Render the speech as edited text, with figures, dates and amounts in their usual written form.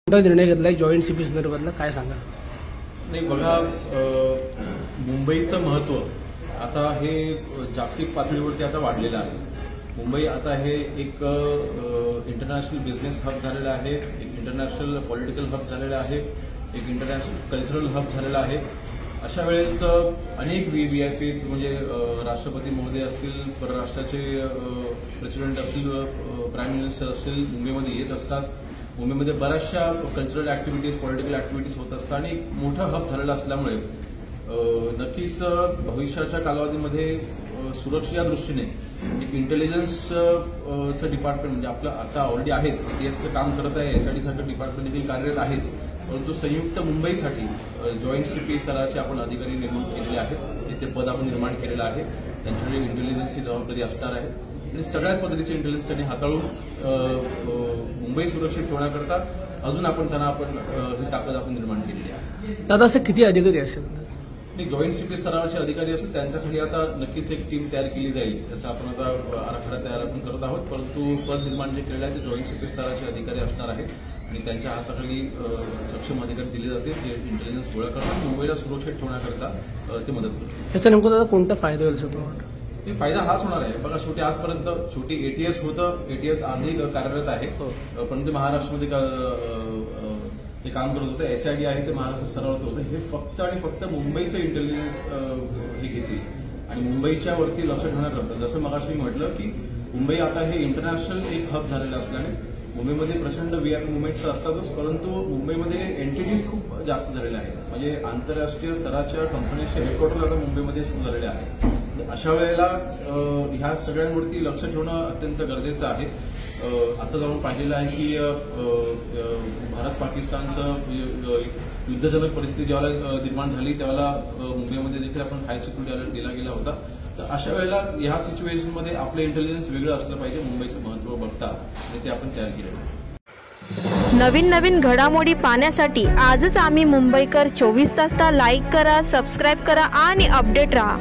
मोठा निर्णय घेतलाय जॉईंट सीपी संदर्भातला, काय सांगा? नाही बघा, मुंबईचं महत्त्व आता हे जागतिक पातळीवरती आता वाढलेलं आहे. मुंबई आता हे एक इंटरनॅशनल बिझनेस हब झालेलं आहे, एक इंटरनॅशनल पॉलिटिकल हब झालेलं आहे, एक इंटरनॅशनल कल्चरल हब झालेलं आहे. अशा वेळेस अनेक VIPs म्हणजे राष्ट्रपती महोदय असतील, परराष्ट्राचे प्रेसिडेंट असतील, प्राईम मिनिस्टर असतील, मुंबईमध्ये येत असतात. मुंबईमध्ये बऱ्याचशा कल्चरल ऍक्टिव्हिटीज, पॉलिटिकल ऍक्टिव्हिटीज होत असतात आणि एक मोठं हब झालेलं असल्यामुळे नक्कीच भविष्याच्या कालावधीमध्ये सुरक्षेच्या दृष्टीने एक इंटेलिजन्सचं डिपार्टमेंट म्हणजे आपलं आता ऑलरेडी आहेच, ATSचं काम करत आहे, SIT सारखं डिपार्टमेंट देखील कार्यरत आहेच. परंतु संयुक्त मुंबईसाठी जॉईंट CP स्तराचे आपण अधिकारी नेमणूक केलेले आहेत. ते पद आपण निर्माण केलेलं आहे. त्यांच्याकडे इंटेलिजन्सची जबाबदारी असणार आहे आणि सगळ्याच पद्धतीचे इंटेलिजन्स त्यांनी हाताळून मुंबई सुरक्षित ठेवण्याकरता अजून त्यांना ही ताकद आपण निर्माण केलेली आहे. दादा, असं किती अधिकारी असेल? जॉईंट CP स्तरावरचे अधिकारी असतील त्यांच्याखाली आता नक्कीच एक टीम तयार केली जाईल. त्याचा आपण आता आराखडा तयार आपण करत आहोत. परंतु पद निर्माण जे केलेलं आहे ते जॉईंट CP स्तराचे अधिकारी असणार आहेत आणि त्यांच्या हाताखाली सक्षम अधिकारी दिले जातील जे इंटेलिजन्स गोळा करतात, मुंबईला सुरक्षित ठेवण्याकरता ते मदत करतात. याचा नेमका दादा कोणता फायदा होईल सगळं? ते फायदा हाच होणार आहे. बघा, शेवटी आजपर्यंत छोटी ATS होतं, ATS आजही कार्यरत आहे, परंतु महाराष्ट्रामध्ये ते काम करत होतं. SIT आहे ते महाराष्ट्र स्तरावर होतं. हे फक्त आणि फक्त मुंबईचं इंटेलिजन्स हे घेतील आणि मुंबईच्या वरती लक्ष ठेवण्याकरता, जसं मगाशी म्हटलं की मुंबई आता हे इंटरनॅशनल एक हब झालेलं असल्याने मुंबईमध्ये प्रचंड VIP मुवमेंट्स असतातच, परंतु मुंबईमध्ये एंटिटीज खूप जास्त झालेल्या आहेत. म्हणजे आंतरराष्ट्रीय स्तराच्या कंपन्यांचे हेडक्वार्टर आता मुंबईमध्ये सुरू झालेले आहे. अशा वेळेला ह्या सगळ्यांवरती लक्ष ठेवणं अत्यंत गरजेचं आहे. आता जाऊन पाहिलेलं आहे की भारत पाकिस्तानचं युद्धजनक परिस्थिती ज्यावेळेला निर्माण झाली त्यावेळेला मुंबईमध्ये देखील आपण हाय सिक्युरिटी अलर्ट दिला गेला होता. तर अशा वेळेला ह्या सिच्युएशनमध्ये आपलं इंटेलिजन्स वेगळं असलं पाहिजे मुंबईचं महत्त्व बघता आणि ते आपण तयार केलेलं आहे. नवीन नवीन घडामोडी पाहण्यासाठी आजच आम्ही मुंबईकर 24 तासला लाईक करा, सबस्क्राईब करा आणि अपडेट रहा.